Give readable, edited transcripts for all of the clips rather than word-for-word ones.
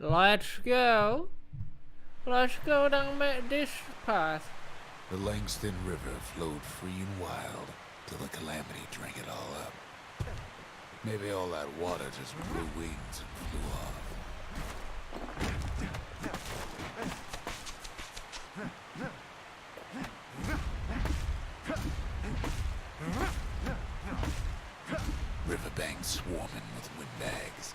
Let's go. Let's go down this path. The Langston River flowed free and wild till the calamity drank it all up. Maybe all that water just grew wings and flew off. Riverbanks swarming with windbags.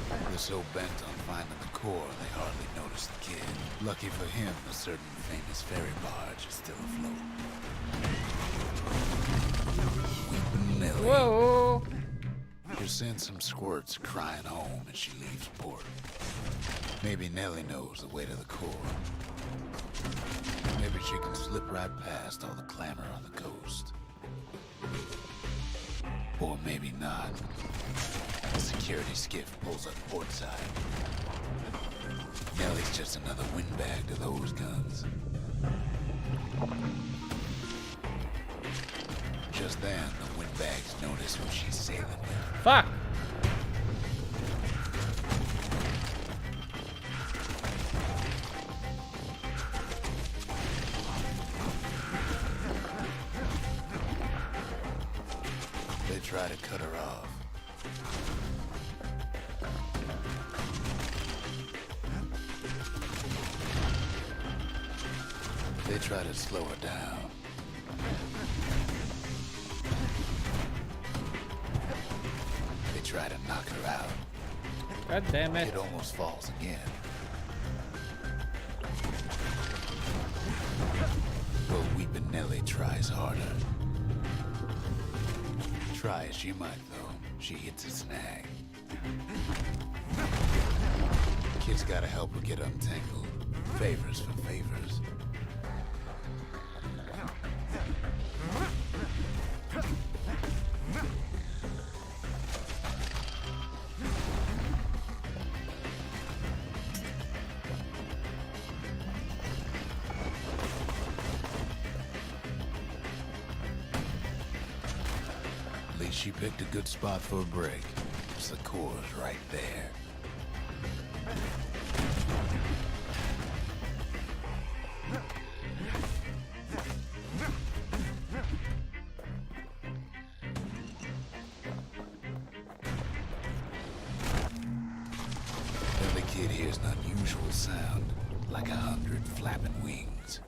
They're so bent on finding the core, they hardly notice the kid. Lucky for him, a certain famous ferry barge is still afloat. Weepin' Nellie. Whoa! You send some squirts crying home as she leaves port. Maybe Nellie knows the way to the core. Maybe she can slip right past all the clamor on the coast. Or maybe not. A security skiff pulls up portside. Nellie's just another windbag to those guns. Just then, the windbags notice who she's sailing with. Fuck! They try to cut her off. They try to slow her down. They try to knock her out. God damn it. It almost falls again. But Weepin' Nellie tries harder. Try as she might, though, she hits a snag. Kid's gotta help her get untangled. Favors for favors. At least she picked a good spot for a break, 'cause the core's right there. Then the kid hears an unusual sound, like 100 flapping wings.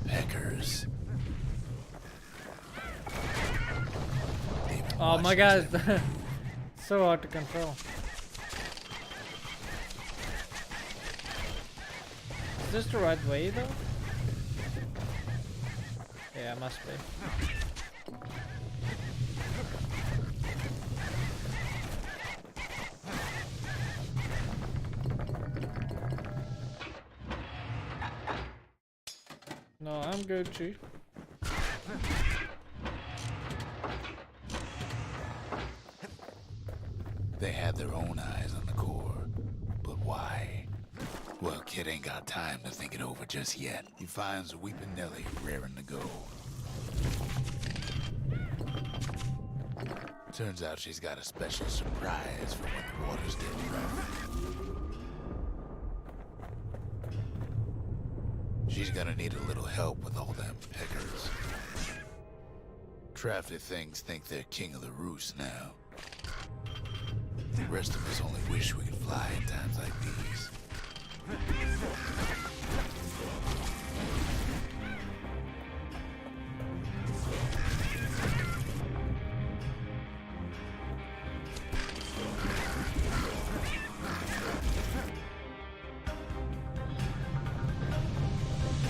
Peckers. Oh my god. So hard to control. Is this the right way though? Yeah, must be. No, I'm good, Chief. They had their own eyes on the core, but why? Well, kid ain't got time to think it over just yet. He finds Weepin' Nellie raring to go. Turns out she's got a special surprise for when the waters get rough. She's gonna need a little help with all them peckers. Crafty things think they're king of the roost now. The rest of us only wish we could fly in times like these.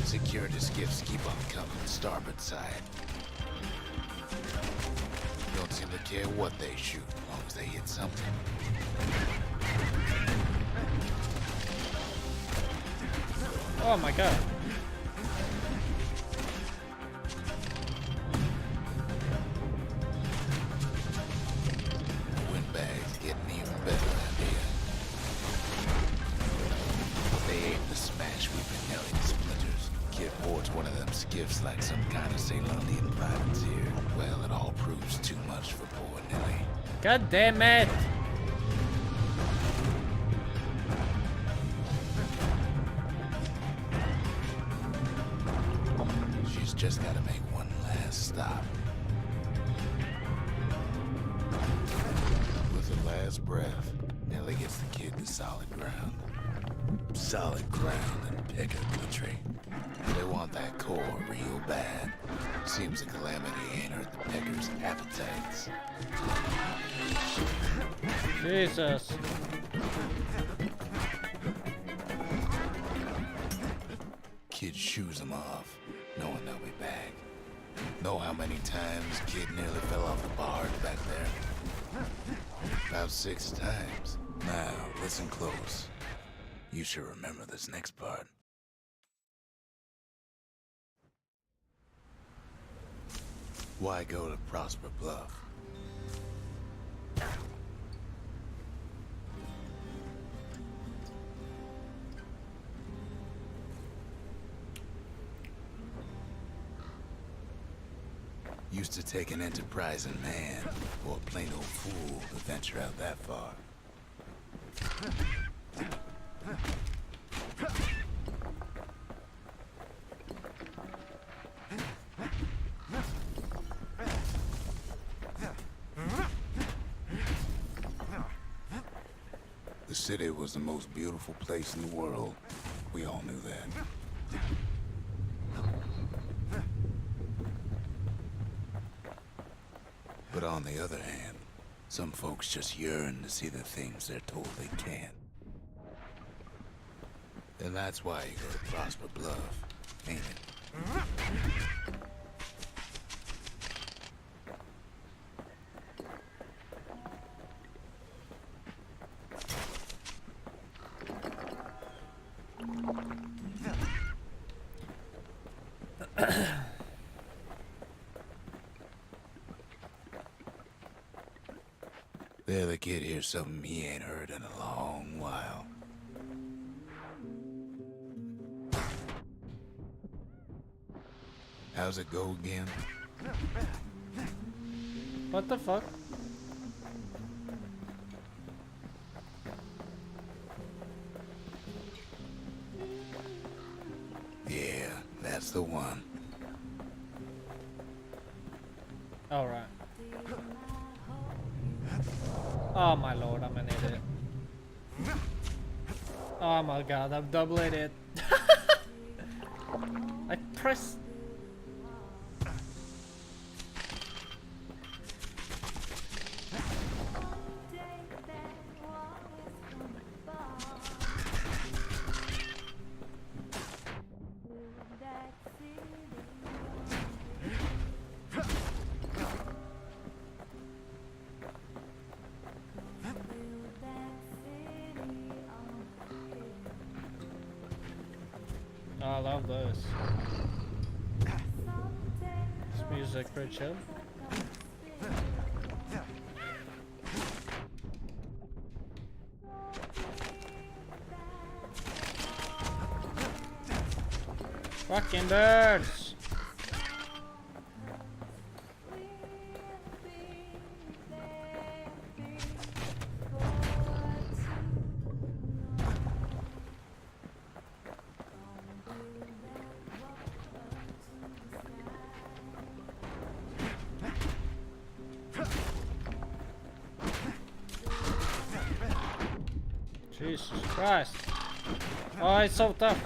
Security skiffs keep on coming starboard side. Don't seem to care what they shoot, as long as they hit something. Oh my god. Windbags getting even better out here. They aim to smash Weepin' Nellie to splinters. Kid reports one of them skiffs like some kind of Ceylonian privateer. Well, it all proves too much for poor Nellie. God damn it! She's just gotta make one last stop. With her last breath, Nellie gets the kid to solid ground. Solid ground and Pecker country. They want that core real bad. Seems the calamity ain't hurt the Peckers' appetites. Jesus. Kid shoos them off, knowing they'll be back. Know how many times Kid nearly fell off the barge back there? About 6 times. Now, listen close. You should remember this next part. Why go to Prosper Bluff? Used to take an enterprising man or a plain old fool to venture out that far. The city was the most beautiful place in the world. We all knew that. But on the other hand, some folks just yearn to see the things they're told they can't. And that's why you go to Prosper Bluff, ain't it? The other kid hears something he ain't heard in a long while. How's it go again? What the fuck? Yeah, that's the one. Alright. Oh my lord, I'm an idiot. Oh my god, I'm double idiot. I pressed. I love this. This music pretty chill. Fucking birds! Jesus Christ. Oh, it's so tough.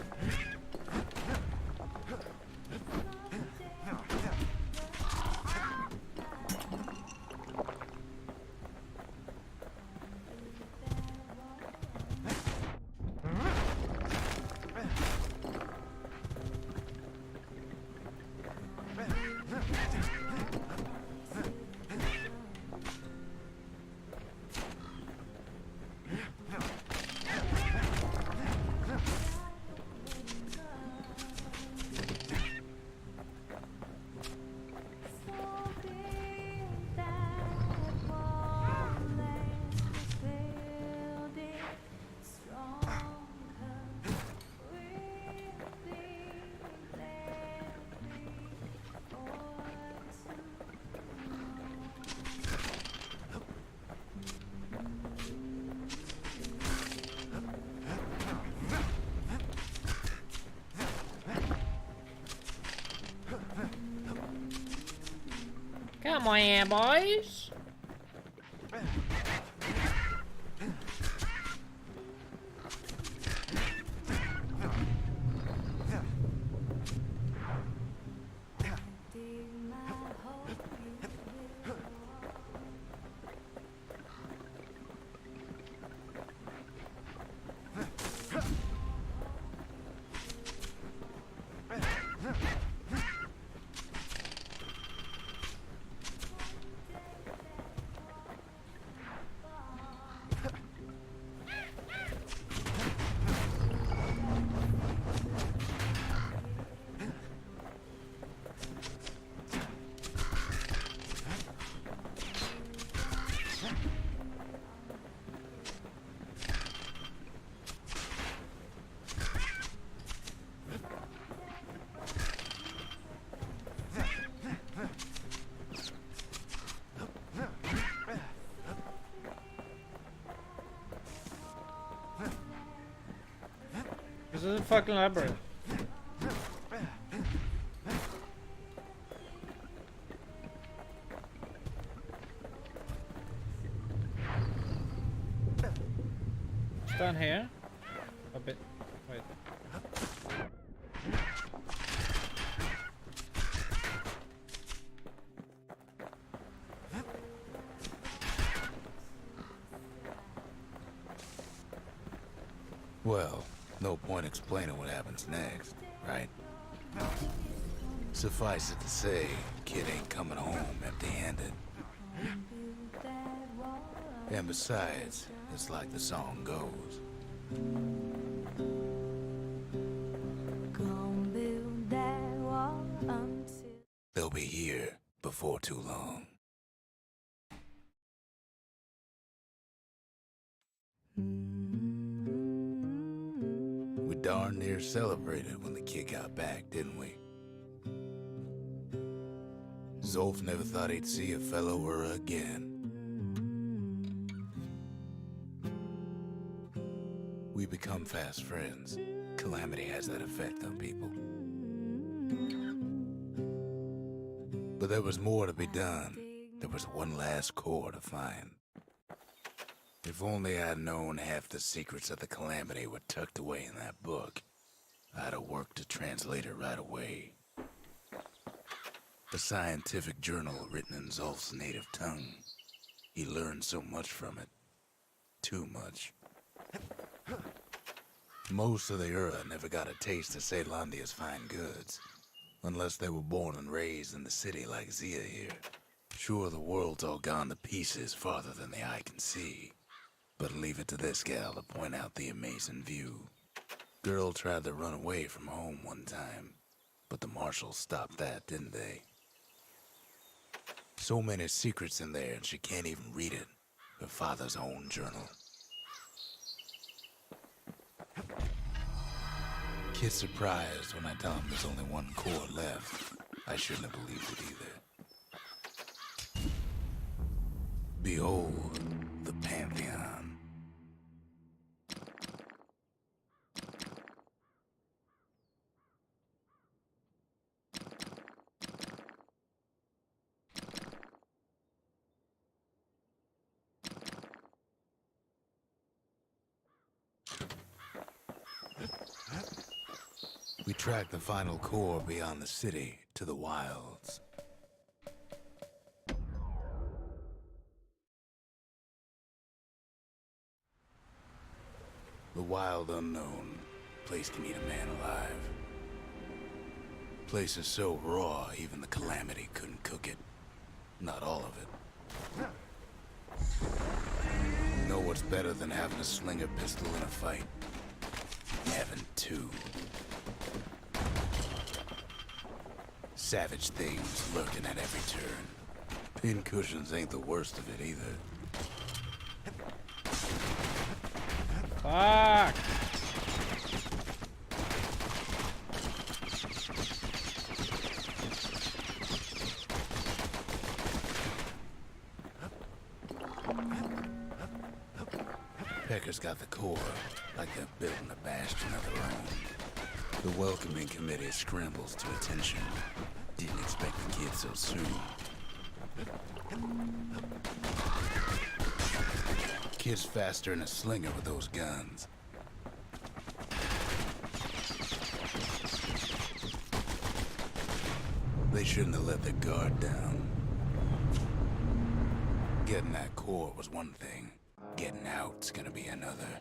Come on here, boys. This is a fucking labyrinth. It's down here. A bit. Wait. Well, no point explaining what happens next, right? Suffice it to say, kid ain't coming home empty-handed. And besides, it's like the song goes. They'll be here before too long. We darn near celebrated when the kid got back, didn't we? Zolf never thought he'd see a fellow or again. We become fast friends. Calamity has that effect on people. But there was more to be done. There was one last core to find. If only I'd known half the secrets of the Calamity were tucked away in that book, I'd have worked to translate it right away. A scientific journal written in Zolf's native tongue. He learned so much from it. Too much. Most of the Ura never got a taste of Caelondia's fine goods, unless they were born and raised in the city like Zia here. Sure, the world's all gone to pieces farther than the eye can see, but leave it to this gal to point out the amazing view. Girl tried to run away from home one time, but the marshals stopped that, didn't they? So many secrets in there and she can't even read it. Her father's own journal. Kid's surprised when I tell him there's only one core left. I shouldn't have believed it either. Behold, the Pantheon. We tracked the final core beyond the city to the wilds. The wild unknown. Place can eat a man alive. Place is so raw, even the Calamity couldn't cook it. Not all of it. Know what's better than having a slinger pistol in a fight? Having two. Savage things lurking at every turn. Pincushions ain't the worst of it either. Fuck! Pecker's got the core, like they're building a bastion of their own. The welcoming committee scrambles to attention. Didn't expect the kid so soon. Kid's faster than a slinger with those guns. They shouldn't have let their guard down. Getting that core was one thing. Getting out's gonna be another.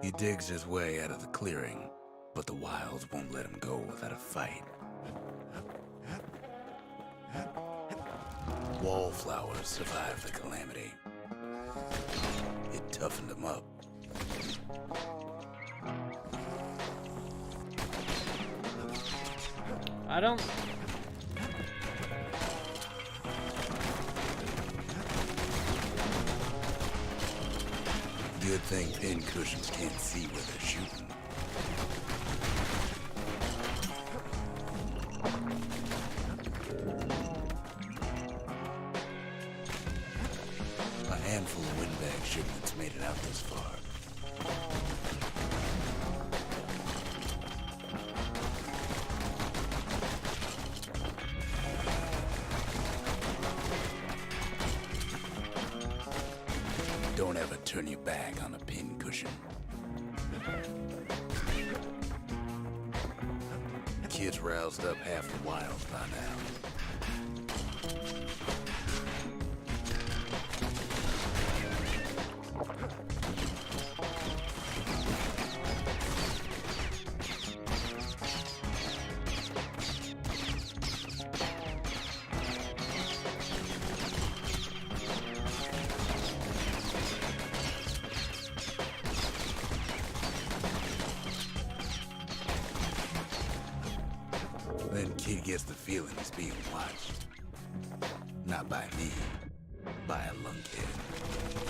He digs his way out of the clearing, but the wilds won't let him go without a fight. Wallflowers survived the calamity. It toughened them up. I don't... Good thing pin cushions can't see where they're shooting. A handful of windbag shipments made it out this far. Don't ever turn your back on a pin cushion. Kid's roused up half the wilds by now. Then Kid gets the feeling he's being watched. Not by me, by a lunkhead.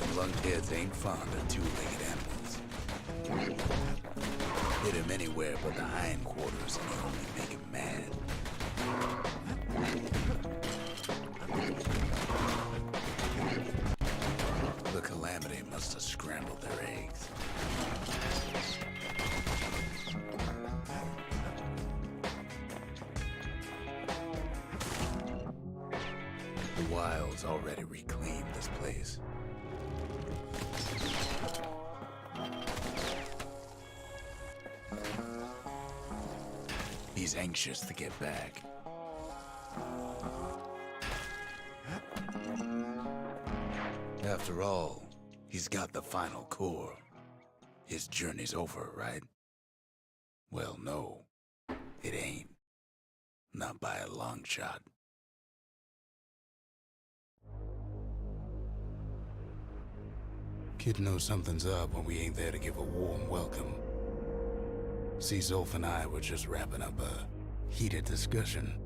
And lunkheads ain't fond of two-legged animals. Hit him anywhere but the hindquarters and he only make him mad. The calamity must have scrambled their eggs. The wilds already reclaimed this place. He's anxious to get back. After all, he's got the final core. His journey's over, right? Well, no, it ain't. Not by a long shot. Kid knows something's up when we ain't there to give a warm welcome. See, Zolf and I were just wrapping up a heated discussion.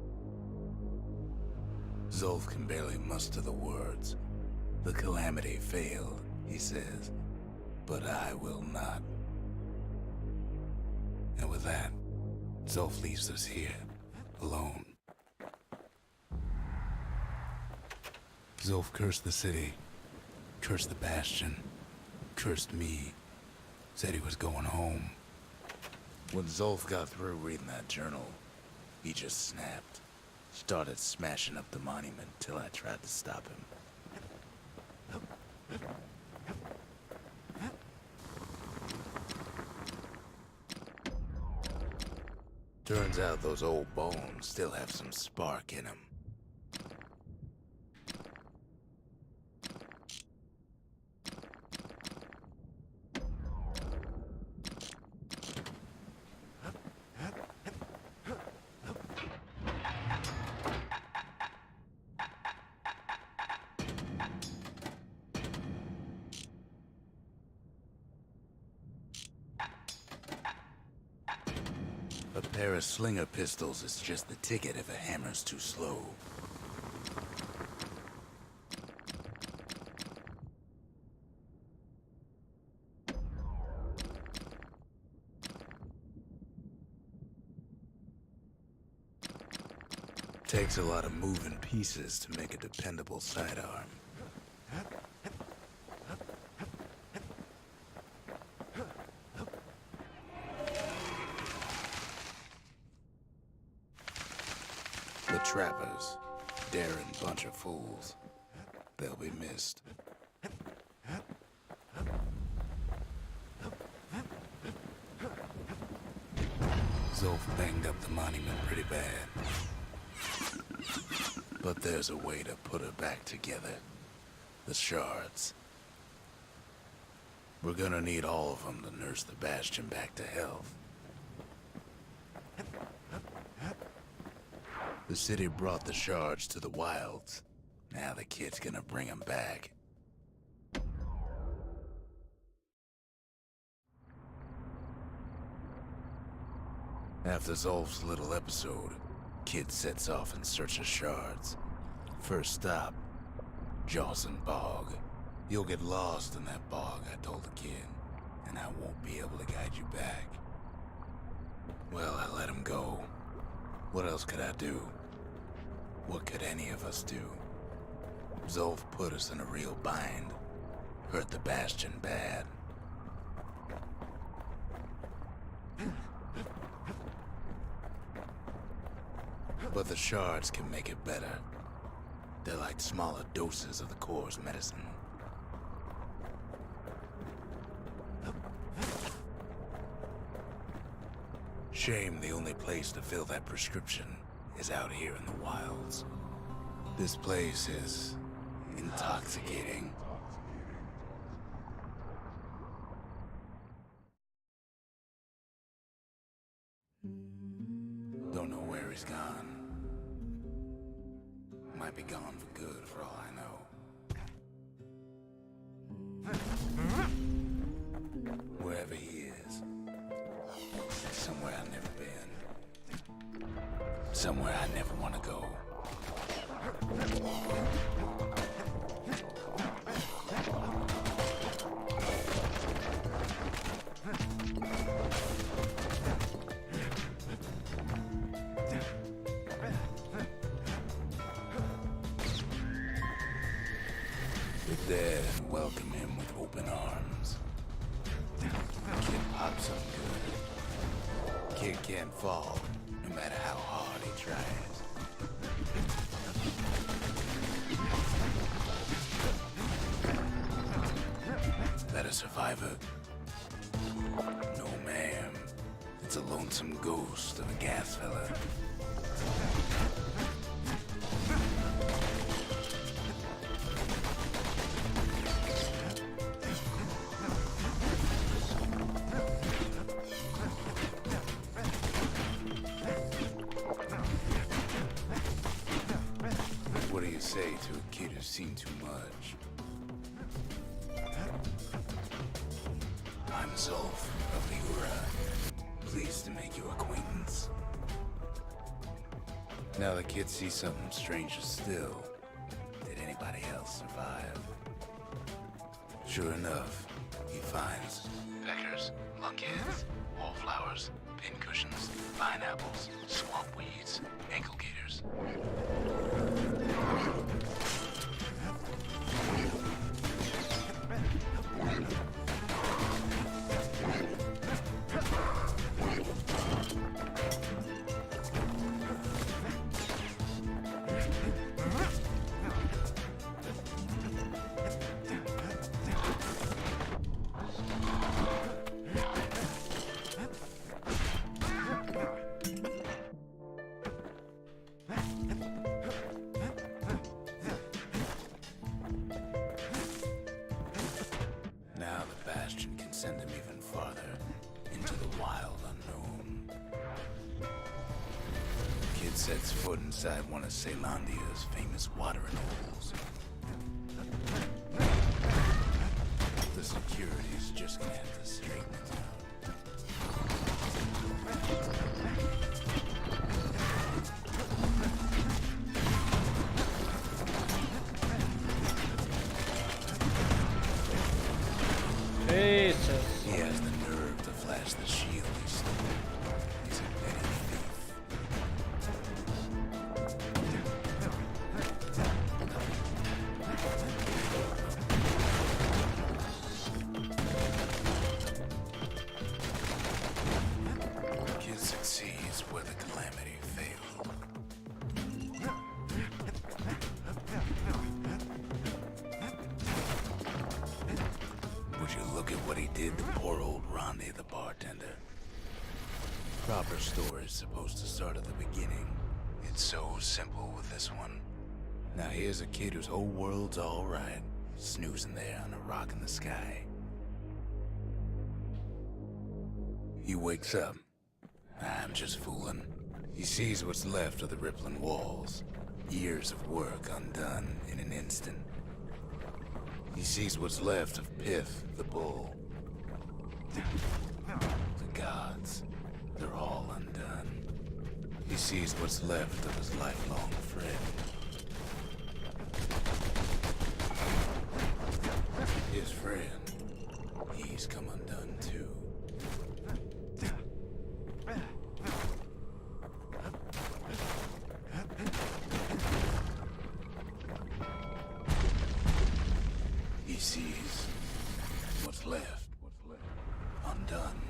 Zolf can barely muster the words. The calamity failed, he says, but I will not. And with that, Zolf leaves us here, alone. Zolf cursed the city, cursed the Bastion, cursed me, said he was going home. When Zolf got through reading that journal, he just snapped. Started smashing up the monument till I tried to stop him. Turns out those old bones still have some spark in them. A pair of slinger pistols is just the ticket if a hammer's too slow. Takes a lot of moving pieces to make a dependable sidearm. The trappers. daring bunch of fools. They'll be missed. Zolf banged up the monument pretty bad. But there's a way to put her back together. The shards. We're gonna need all of them to nurse the Bastion back to health. The city brought the shards to the wilds. Now the kid's gonna bring them back. After Zolf's little episode, Kid sets off in search of shards. First stop, Jawson Bog. You'll get lost in that bog, I told the kid, and I won't be able to guide you back. Well, I let him go. What else could I do? What could any of us do? Zolf put us in a real bind. Hurt the Bastion bad. But the shards can make it better. They're like smaller doses of the core's medicine. Shame the only place to fill that prescription is out here in the wilds. This place is intoxicating. Don't know where he's gone. Might be gone for good for all I know. Wherever he is, somewhere I've never been. Somewhere I never want to go. The dead welcome him with open arms. Kid pops up good. Kid can't fall, no matter how hard he tries. That a survivor? No, ma'am. It's a lonesome ghost of a gas fella. What do you say to a kid who's seen too much? I'm Zolf of the Ura. Pleased to make your acquaintance. Now the kid sees something stranger still. Did anybody else survive? Sure enough, he finds peckers, lunkheads, wallflowers, pincushions, pineapples, swamp weeds, ankle gators. Now the Bastion can send him even farther into the wild unknown. Kid sets foot inside one of Celandia's famous watering holes. The security's just gonna have to straighten it out. Jesus. He has the nerve to flash the shield he stole. He's a petty thief. Kid succeeds what he did to poor old Ronnie, the bartender. Proper story's supposed to start at the beginning. It's so simple with this one. Now here's a kid whose whole world's alright, snoozing there on a rock in the sky. He wakes up. I'm just fooling. He sees what's left of the rippling walls. Years of work undone in an instant. He sees what's left of Piff, the bull. The gods, they're all undone. He sees what's left of his lifelong friend. His friend, he's come undone too. He sees what's left undone.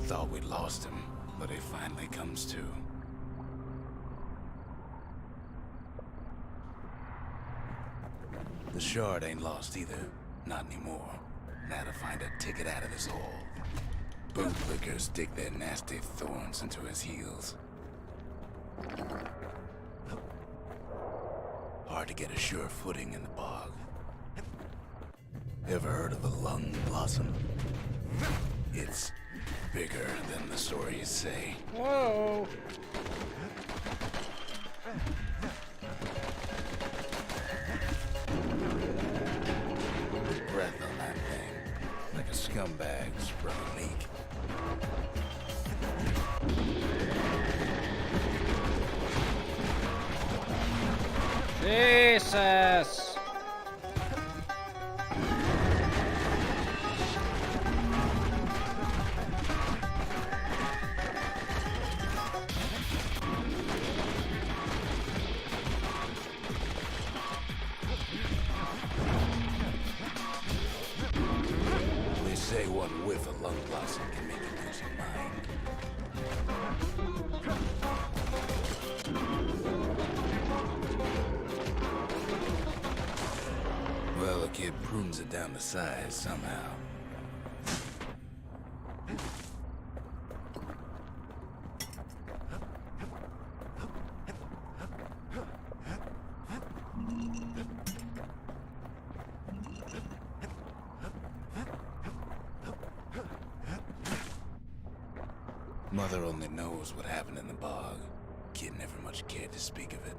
Thought we'd lost him, but he finally comes to. The shard ain't lost either. Not anymore. Now to find a ticket out of this hole. Bootlickers dig their nasty thorns into his heels. Hard to get a sure footing in the bog. Ever heard of the lung blossom? It's bigger than the stories say. Whoa! Breath on that thing, like a scumbag sprung a leak. Jesus! They say one whiff of lung blossom can make you lose your mind. Well, the kid prunes it down to size somehow. Mother only knows what happened in the bog. Kid never much cared to speak of it.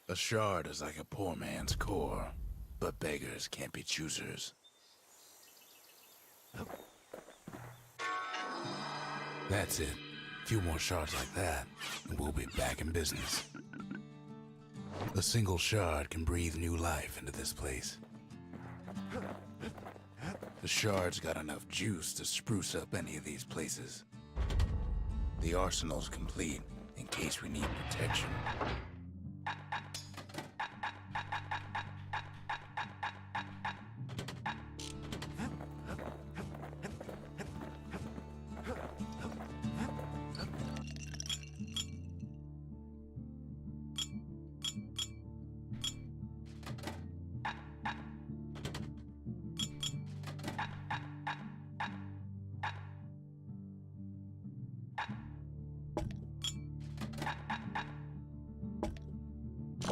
A shard is like a poor man's core, but beggars can't be choosers. That's it. A few more shards like that, and we'll be back in business. A single shard can breathe new life into this place. The shard's got enough juice to spruce up any of these places. The arsenal's complete in case we need protection.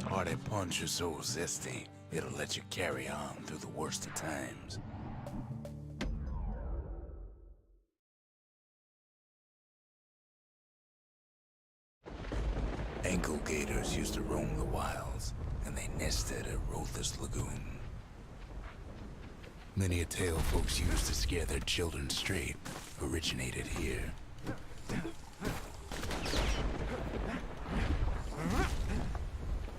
Hearty punch is so zesty, it'll let you carry on through the worst of times. folks used to roam the wilds, and they nested at Rothes Lagoon. Many a tale folks used to scare their children straight originated here.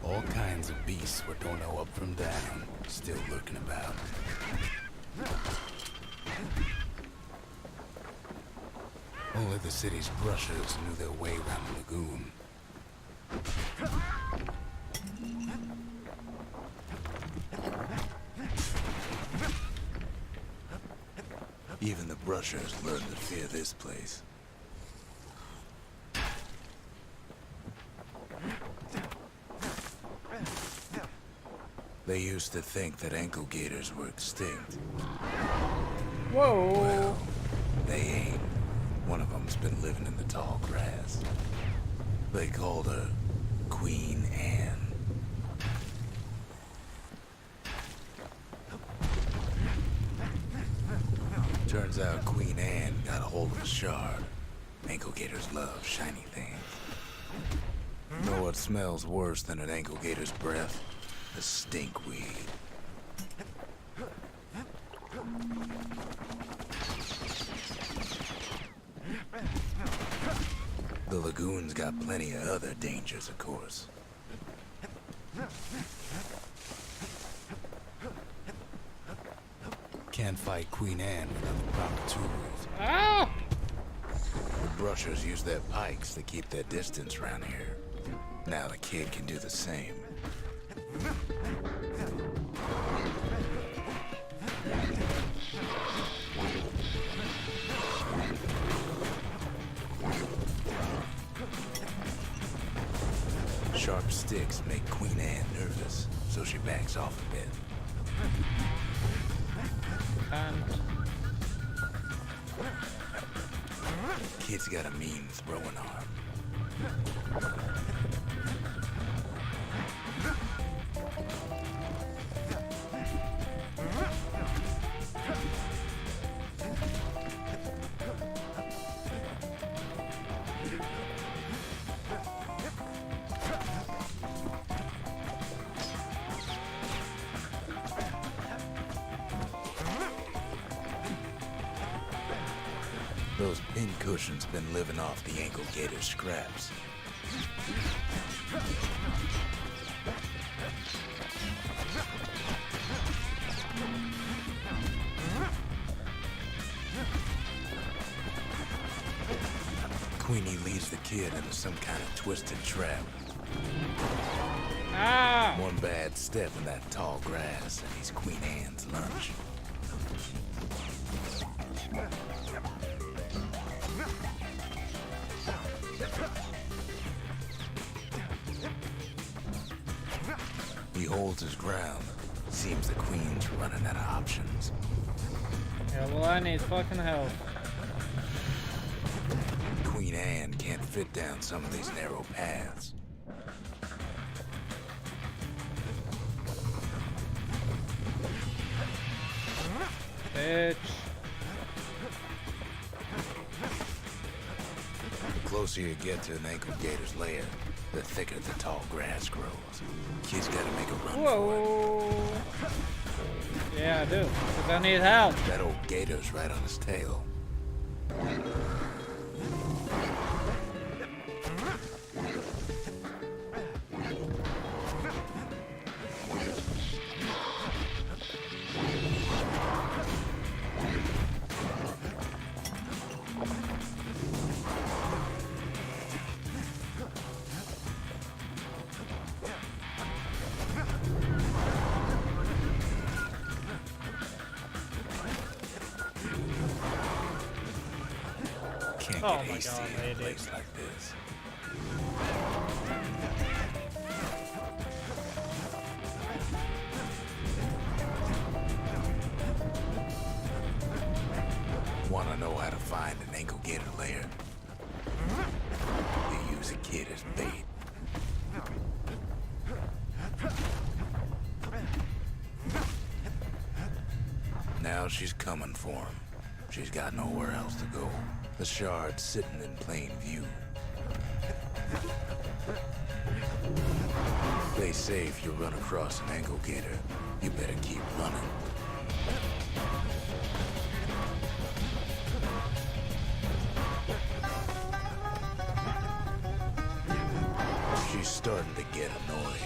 All kinds of beasts we don't know up from down, still lurking about. Only the city's brushers knew their way around the lagoon. Even the brushers learned to fear this place. They used to think that ankle gators were extinct. Whoa. Well, they ain't. One of them's been living in the tall grass. They called her Queen Anne. Turns out Queen Anne got a hold of a shard. Ankle gators love shiny things. Know what smells worse than an ankle gator's breath? The stinkweed. The lagoon's got plenty of other dangers, of course. Can't fight Queen Anne without the proper tools. Ah! The brushers use their pikes to keep their distance around here. Now the kid can do the same. Sharp sticks make Queen Anne nervous, so she backs off a bit. And Kid's got a mean throwing arm. Those pincushions been living off the ankle gator scraps. Queenie leads the kid into some kind of twisted trap. ah! One bad step in that tall grass and he's Queen Anne's lunch. He holds his ground. Seems the queen's running out of options. Yeah, well, I need fucking help. Queen Anne can't fit down some of these narrow paths. Bitch. The closer you get to an ankle gator's lair, the thicker the tall grass grows. Kid's gotta make a run for Whoa. Yeah, I do. Because I need help. it. That old gator's right on his tail. Can't Oh get my hasty God, in a lady. place like this. Wanna know how to find an ankle gator lair? You use a kid as bait. Now she's coming for him. She's got nowhere else to go. The shard's sitting in plain view. play safe, you'll run across an ankle gator. You better keep running. She's starting to get annoyed.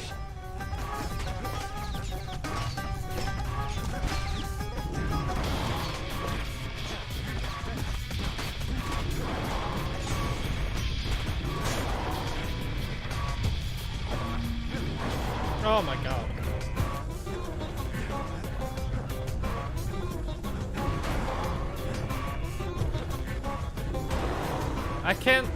Oh my god. I can't.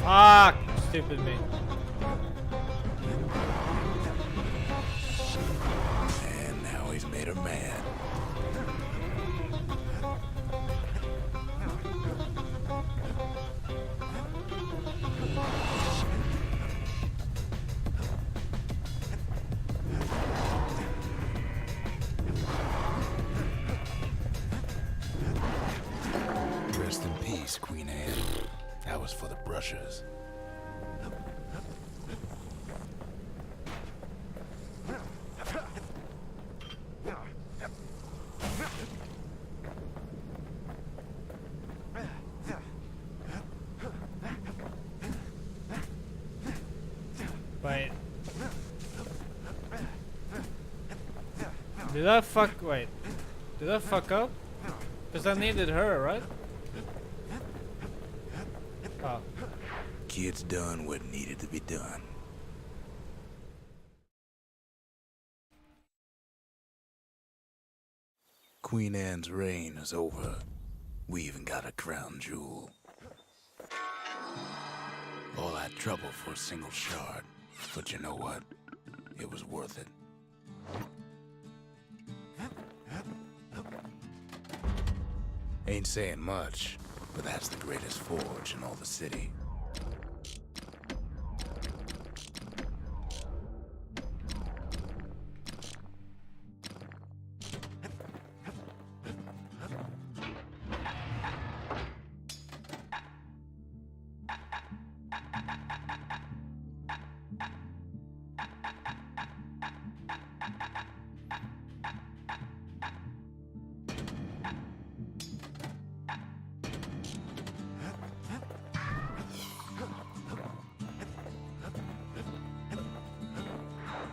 Fuck! Stupid me. And now he's made her mad. Rest in peace, Queen Anne. That was for the brushers. Wait. Did I fuck? Wait. Did I fuck up? Because I needed her, right? Oh. Kid's done what needed to be done. Queen Anne's reign is over. We even got a crown jewel. All that trouble for a single shard. But you know what? It was worth it. Ain't saying much, but that's the greatest forge in all the city.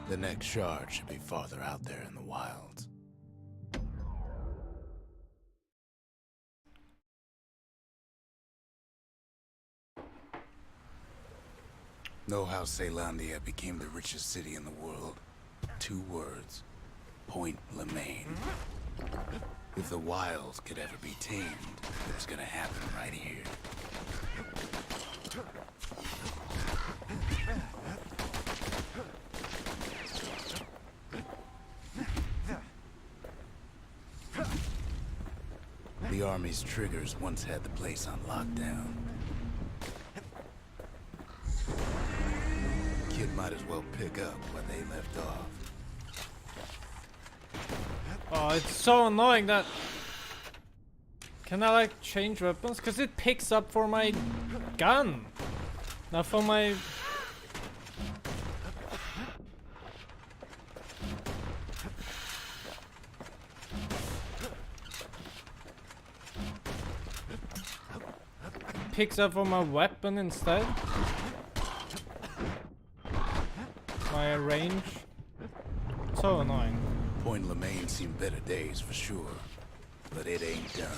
The next shard should be farther out there in the wilds. Know how Caelondia became the richest city in the world? 2 words. Point Lemaine. If the wilds could ever be tamed, it's gonna happen right here. The army's triggers once had the place on lockdown. Kid might as well pick up where they left off. Oh, it's so annoying that... Can I like change weapons? Because it picks up for my gun, not for my... Picks up for my weapon instead. My range. So annoying. Point Lemaine seen better days for sure, but it ain't done.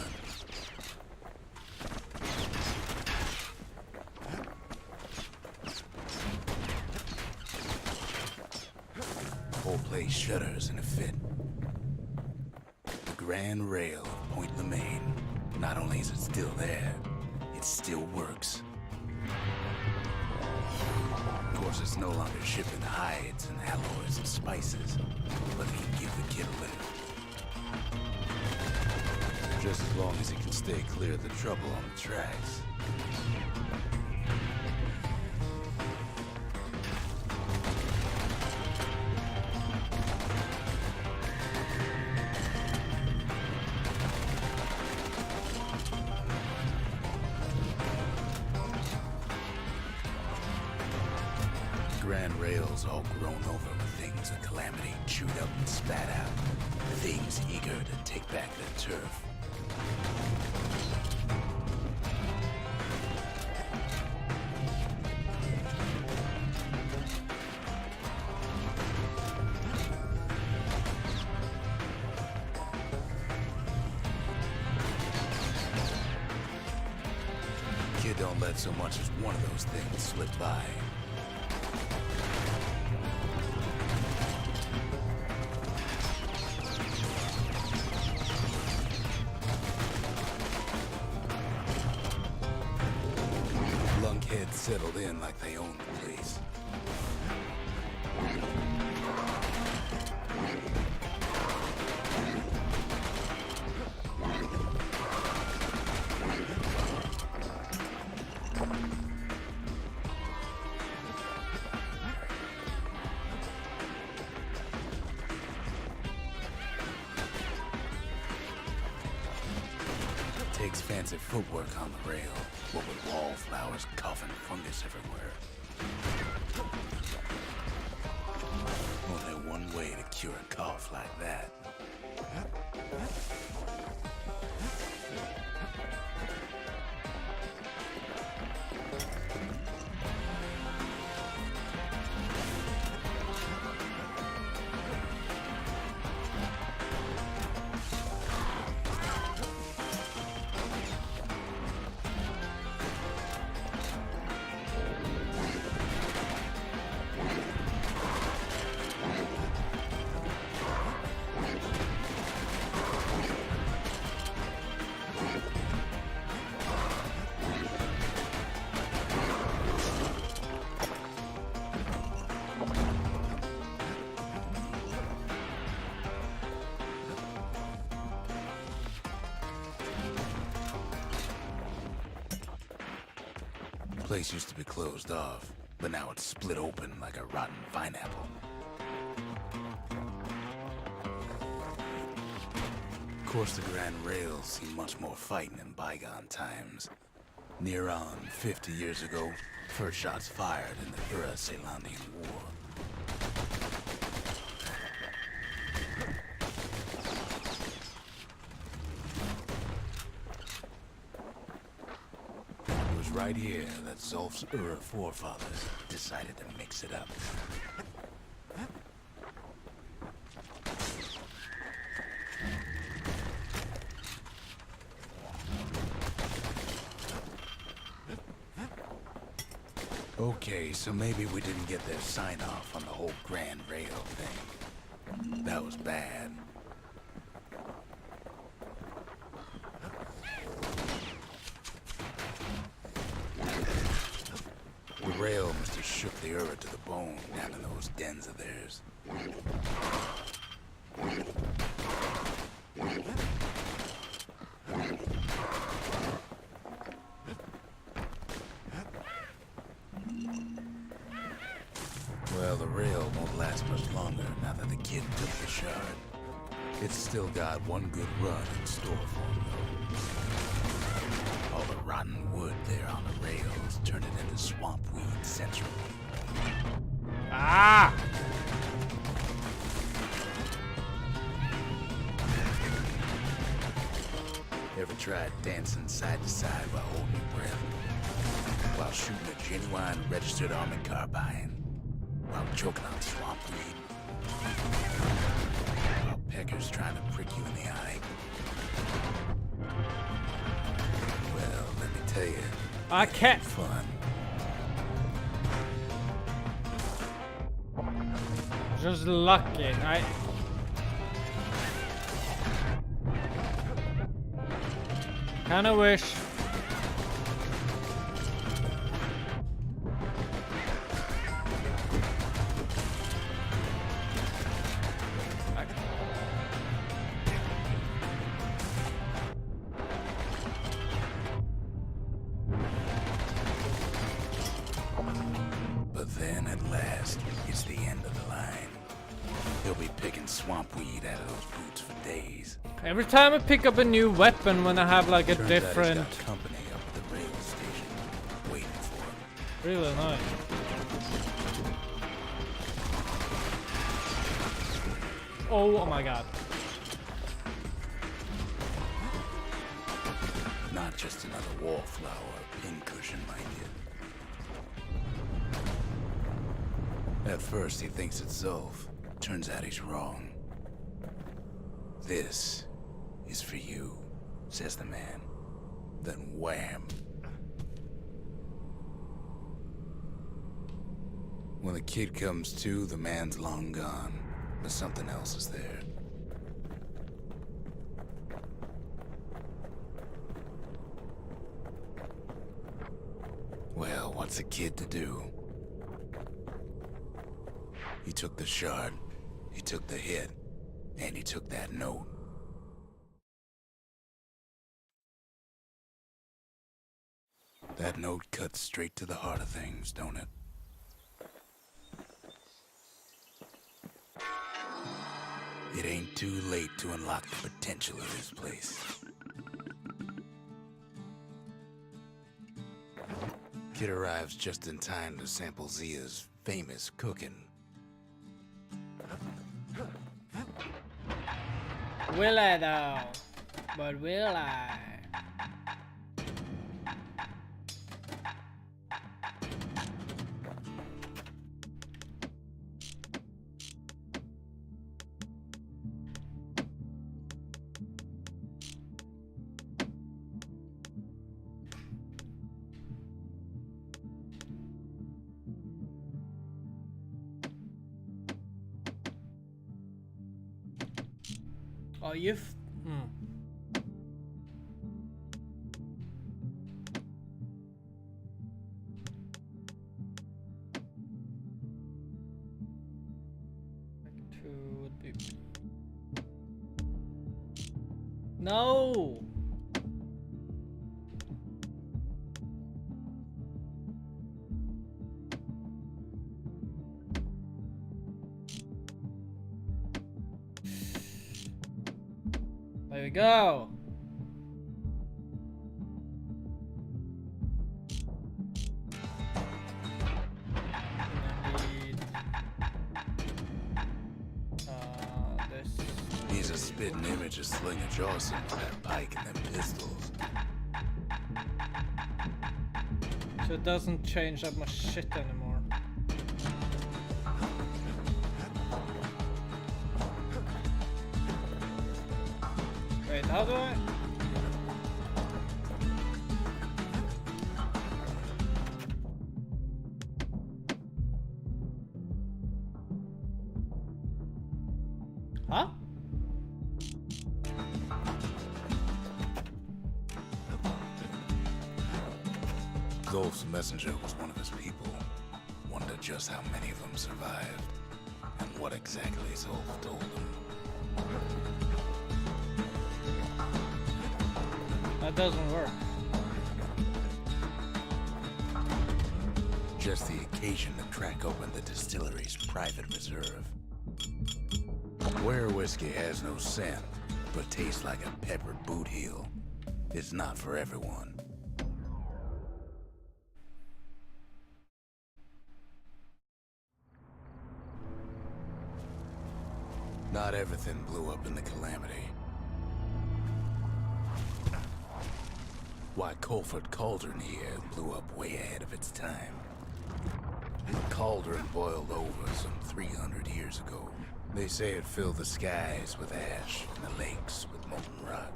place shudders in a fit. The Grand Rail of Point Lemaine. Not only is it still there, it still works. Of course, it's no longer shipping hides and alloys and spices, but it can give the kid a lift. Just as long as he can stay clear of the trouble on the tracks. Grand Rail's all grown over with things of calamity chewed up and spat out. Things eager to take back their turf. Kid don't let so much as one of those things slip by. Lunkheads settled in like they own the place. Takes fancy footwork on the rail, what with wallflowers, coughing fungus everywhere. Only one way to cure a cough like that. The place used to be closed off, but now it's split open like a rotten pineapple. Of course, the Grand Rail's seen much more fighting in bygone times. Near on 50 years ago, first shots fired in the Ura-Ceylonian War. It was right here that Zulf's Ura forefathers decided to mix it up. Okay, so maybe we didn't get their sign-off on the whole Grand Rail thing. That was bad. The rail must have shook the Ura to the bone down in those dens of theirs. Well, the rail won't last much longer now that the kid took the shard. It's still got one good run in store for him, though. All the rotten wood there on the rails turned it into swamp weed central. Ah! Ever tried dancing side to side while holding your breath? While shooting a genuine registered army carbine? While choking on swamp weed? While peckers trying to prick you in the eye? Well, let me tell you. I can't. Fun. Je Just lucky. I kinda wish. But then at last, it's the end of the line. He'll be picking swamp weed out of those boots for days. Every time I pick up a new weapon when I have like a Turns out he's different. got company up at the rail station, waiting for him. Really annoying. Oh my god. Not just another wallflower, pincushion, mind you. At first, he thinks it's Zolf. Turns out he's wrong. This is for you, says the man. Then wham. When the kid comes to, the man's long gone, but something else is there. Well, what's a kid to do? He took the shard, he took the hit, and he took that note. That note cuts straight to the heart of things, don't it? It ain't too late to unlock the potential of this place. Kid arrives just in time to sample Zia's famous cooking. Will I though? But will I? Oh, Two would be. No. There we go. This. He's a spitting image of Slinger Jawson with that pike and them pistols. So it doesn't change that much shit anymore. Wait, how do I? Huh? Zolf's messenger was one of his people. Wondered just how many of them survived, and what exactly Zolf told them. That doesn't work. Just the occasion to crack open the distillery's private reserve. Where whiskey has no scent, but tastes like a peppered boot heel, it's not for everyone. Not everything blew up in the calamity. Why, Colford Cauldron here blew up way ahead of its time. The cauldron boiled over some 300 years ago. They say it filled the skies with ash and the lakes with molten rock.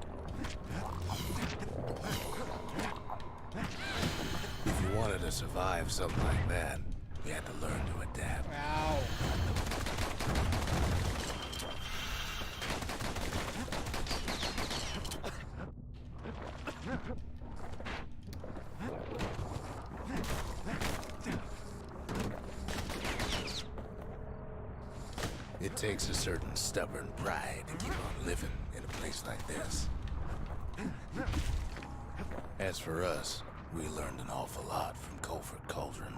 If you wanted to survive something like that, you had to learn to adapt. Ow. takes a certain stubborn pride to keep on living in a place like this. As for us, we learned an awful lot from Colford Cauldron.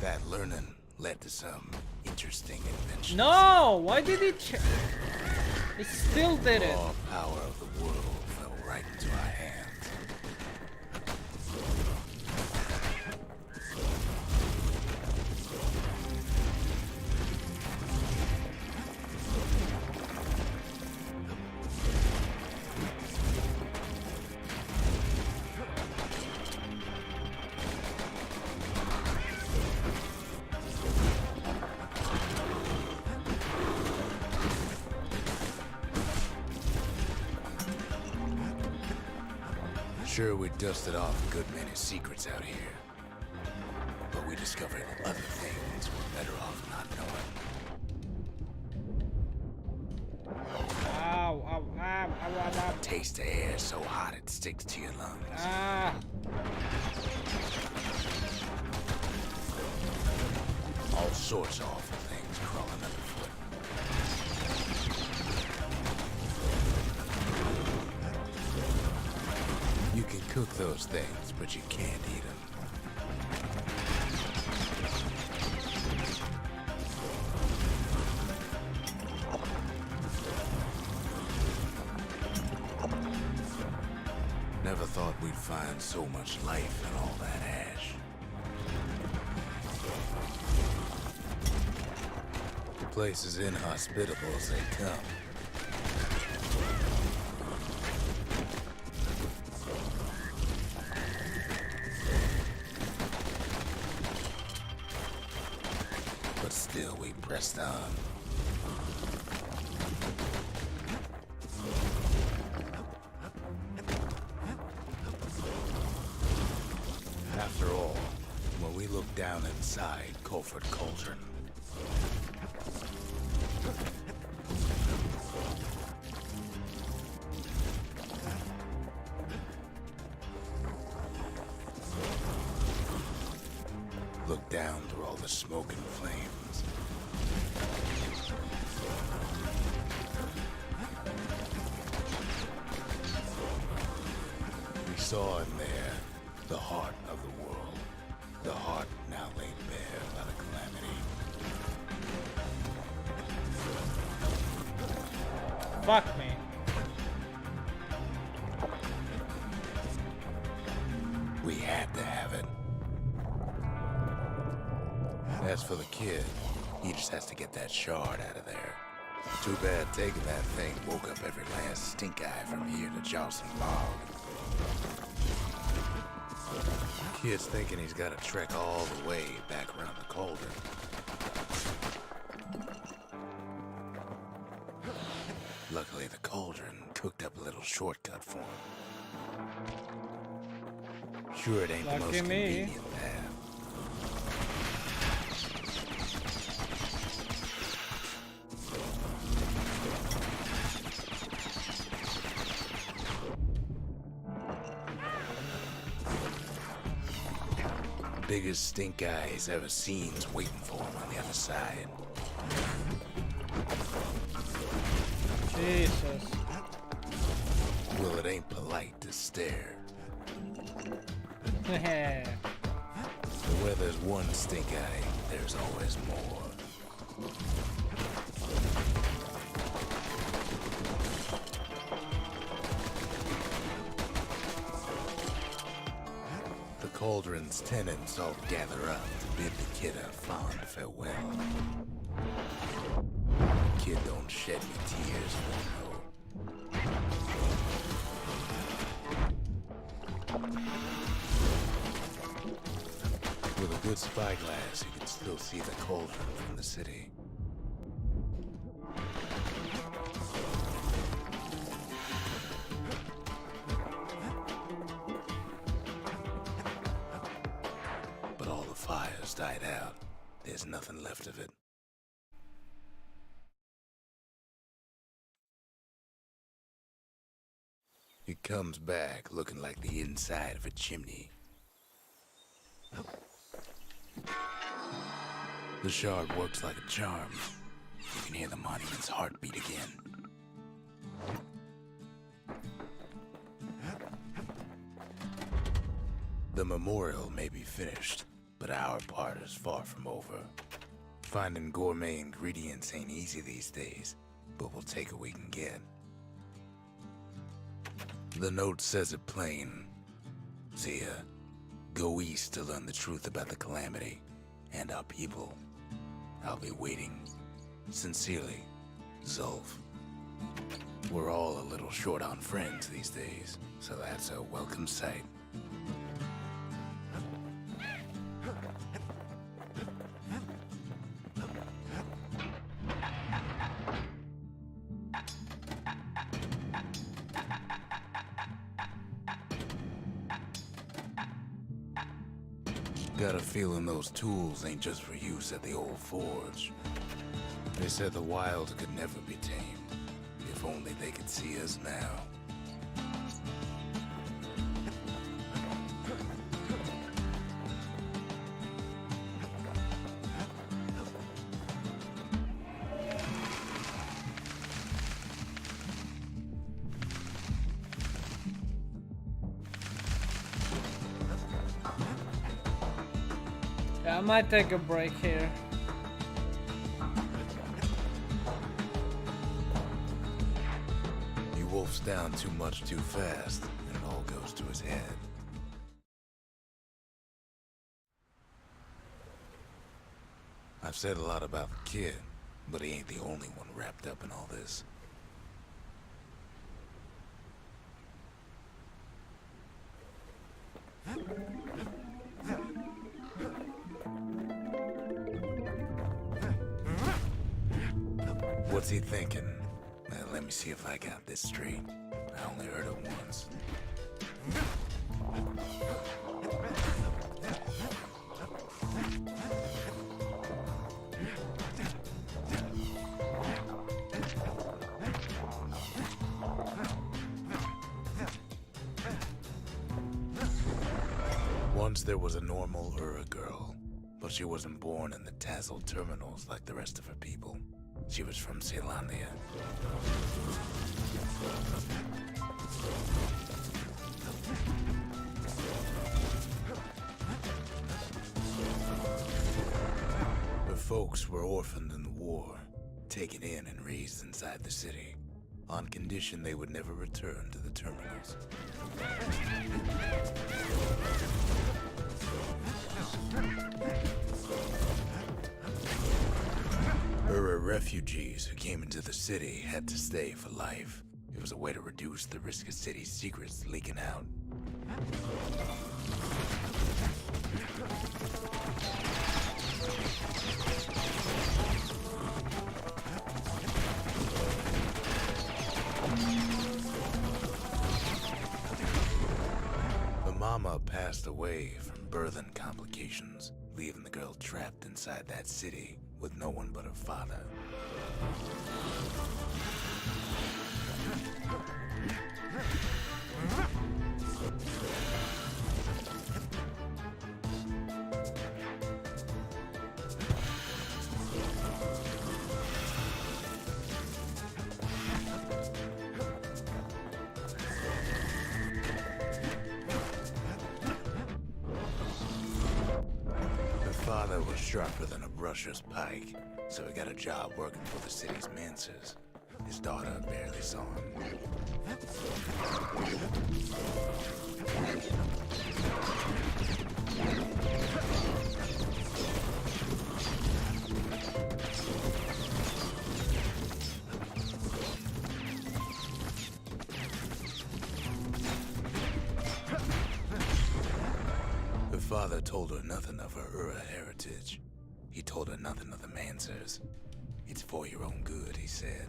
That learning led to some interesting inventions. No! Why did it It still did it. All power of the world fell right into our hands. Sure, we dusted off a good many secrets out here, but we discovered other things we're better off not knowing. Ow, ow, ow, ow, ow, ow. Taste the air so hot it sticks to your lungs. Ah. All sorts of awful things crawling underfoot. You can cook those things, but you can't eat them. Never thought we'd find so much life in all that ash. The place is inhospitable as they come. But still, we pressed on. After all, when we look down inside Colford Cauldron, look down through all the smoke and flames, we saw in there the heart of the world, the heart now laid bare by the calamity. Fuck me. We had to have it. As for the kid, he just has to get that shard out of there. Too bad taking that thing woke up every last stink eye from here to Johnson Bog. Kid's thinking he's got to trek all the way back around the cauldron. Luckily, the cauldron cooked up a little shortcut for him. Sure, it ain't the most Lucky me. convenient path. Biggest stink eye he's ever seen's waiting for him on the other side. Jesus. Well, it ain't polite to stare. But where there's one stink eye, there's always more. The cauldron's tenants all gather up to bid the kid a fond farewell. The kid don't shed any tears for him, though. With a good spyglass, you can still see the cauldron from the city. But all the fires died out. There's nothing left of it. It comes back looking like the inside of a chimney. The shard works like a charm. You can hear the monument's heartbeat again. The memorial may be finished, but our part is far from over. Finding gourmet ingredients ain't easy these days, but we'll take what we can get. The note says it plain. Zia, go east to learn the truth about the calamity and our people. I'll be waiting. Sincerely, Zulf. We're all a little short on friends these days, so that's a welcome sight. Got a feeling those tools ain't just for use at the old forge. They said the wild could never be tamed. If only they could see us now. Yeah, I might take a break here. He wolfs down too much too fast, and it all goes to his head. I've said a lot about the kid, but he ain't the only one wrapped up in all this. What's he thinking? Well, let me see if I got this straight. I only heard it once. Once there was a normal Ura girl, but she wasn't born in the Tassel terminals like the rest of her people. She was from Zealandia. Her folks were orphaned in the war, taken in and raised inside the city, on condition they would never return to the terminals. Ura refugees who came into the city had to stay for life. It was a way to reduce the risk of city secrets leaking out. The mama passed away from birthing complications, leaving the girl trapped inside that city with no one but her father. Her father was sharper than a brusher's pike, so he got a job working for the city's mancers. His daughter barely saw him. Her father told her nothing of her Ura heritage. He told her nothing of the Mansers. It's for your own good, he said.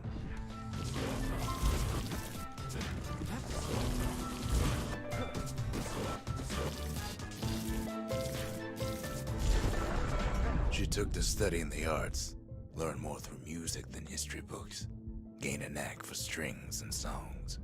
She took to studying the arts, learned more through music than history books, gained a knack for strings and songs.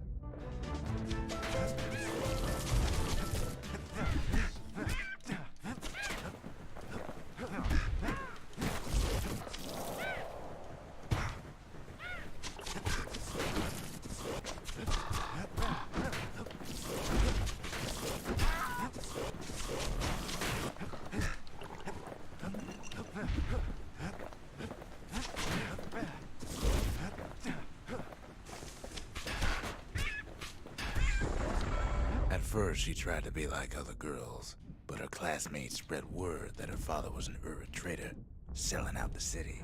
first, she tried to be like other girls, but her classmates spread word that her father was an Ura trader, selling out the city.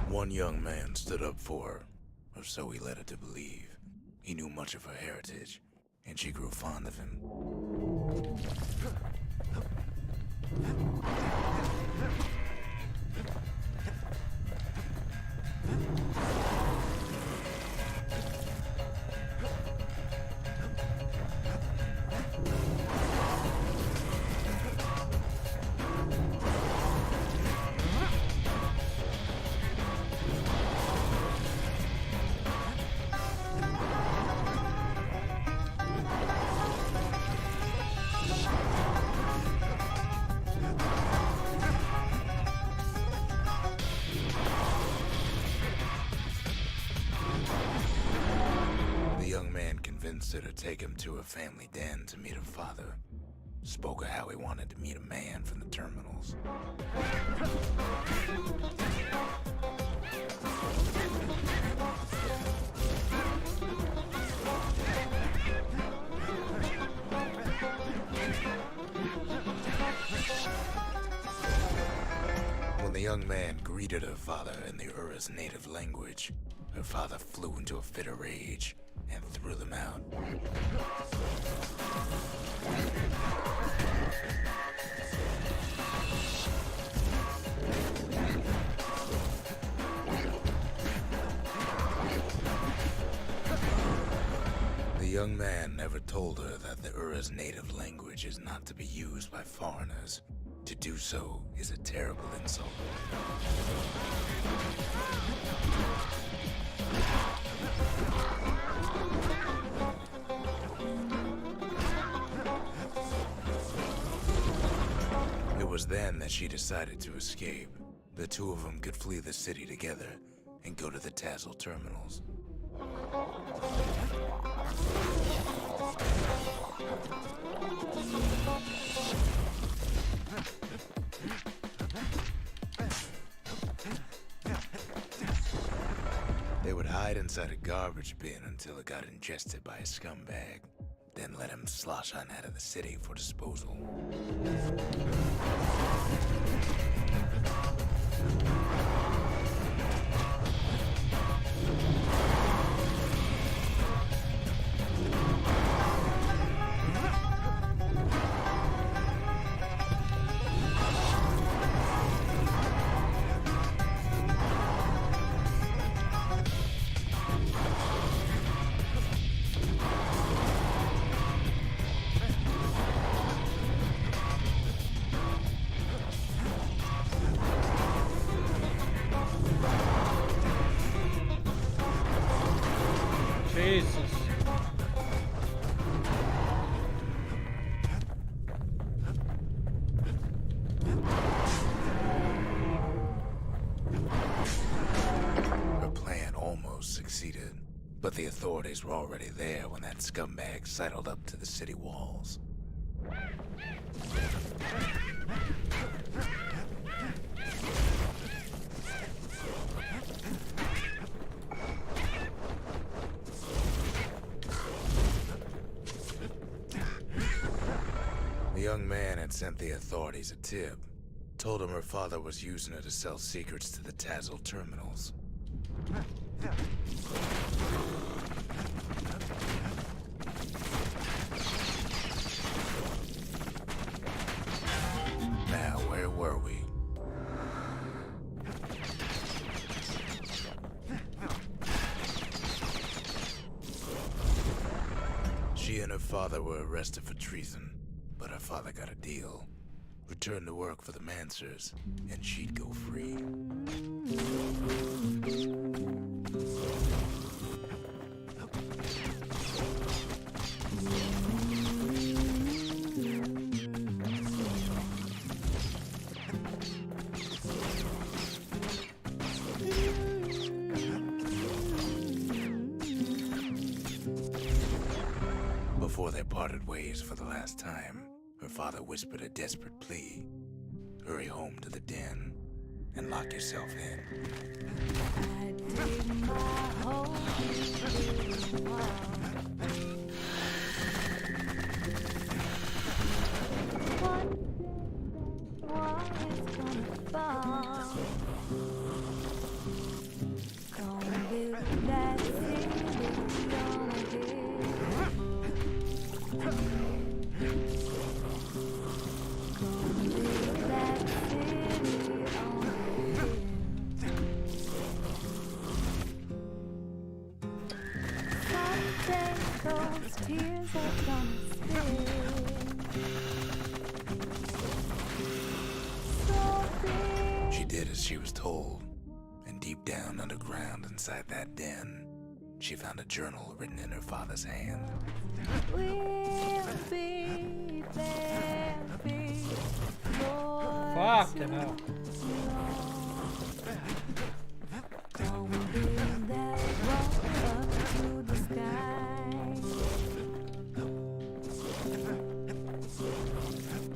One young man stood up for her, or so he led her to believe. He knew much of her heritage, and she grew fond of him. Convinced her to take him to her family den to meet her father. Spoke of how he wanted to meet a man from the terminals. When the young man greeted her father in the Ura's native language, her father flew into a fit of rage and threw them out. The young man never told her that the Ura's native language is not to be used by foreigners. To do so is a terrible insult. It was then that she decided to escape. The two of them could flee the city together and go to the Tassel terminals. They would hide inside a garbage bin until it got ingested by a scumbag, then let him slosh on out of the city for disposal. Jesus. Her plan almost succeeded, but the authorities were already there when that scumbag sidled up to the city walls. The young man had sent the authorities a tip. Told him her father was using her to sell secrets to the Tassel terminals. Now, where were we? She and her father were arrested for treason. But her father got a deal. Returned to work for the Mansers, and she'd go free. Before they parted ways for the last time, her father whispered a desperate plea. Hurry home to the den and lock yourself in. I dig my hole in the wall. One is gonna fall. Gonna build that city on a hill. Gonna build that city on a hill. Someday those tears are gonna spill. She did as she was told, and deep down underground inside that den, she found a journal written in her father's hand. We'll be there before Fucking hell. gonna build that wall up to the sky.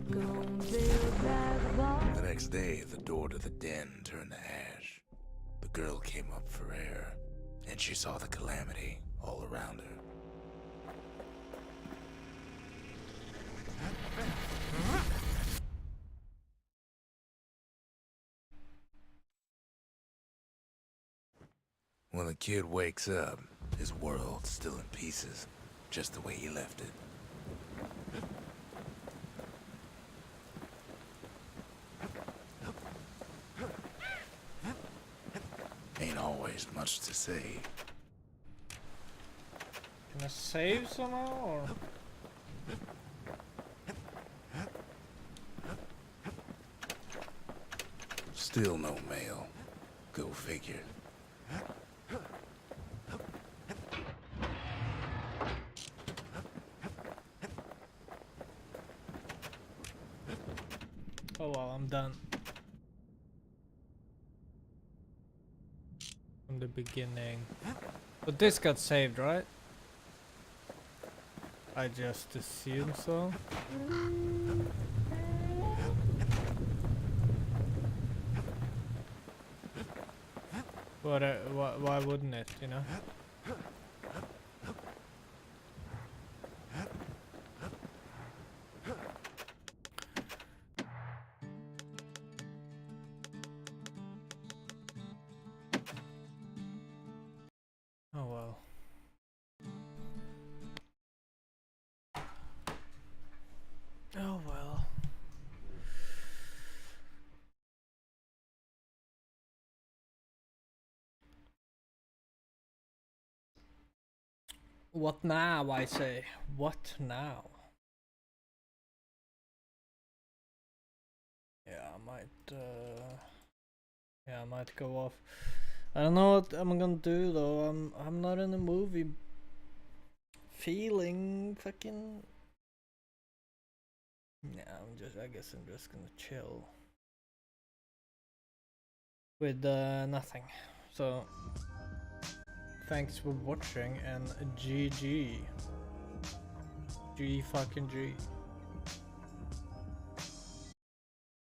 Gonna build that wall. The next day, the door to the den turned to ash. The girl came up for air, and she saw the calamity all around her. When the kid wakes up, his world's still in pieces, just the way he left it. Ain't always much to say. Can I save somehow or? Still no mail. Go figure. Oh well, I'm done. From the beginning. But this got saved, right? I just assume so. But why wouldn't it, you know? Oh well. Oh well. What now, I say? What now? Yeah, I might go off. I don't know what I'm gonna do though. I'm not in the movie feeling fucking. Yeah, I guess I'm just gonna chill with nothing. So thanks for watching and GG. G fucking G.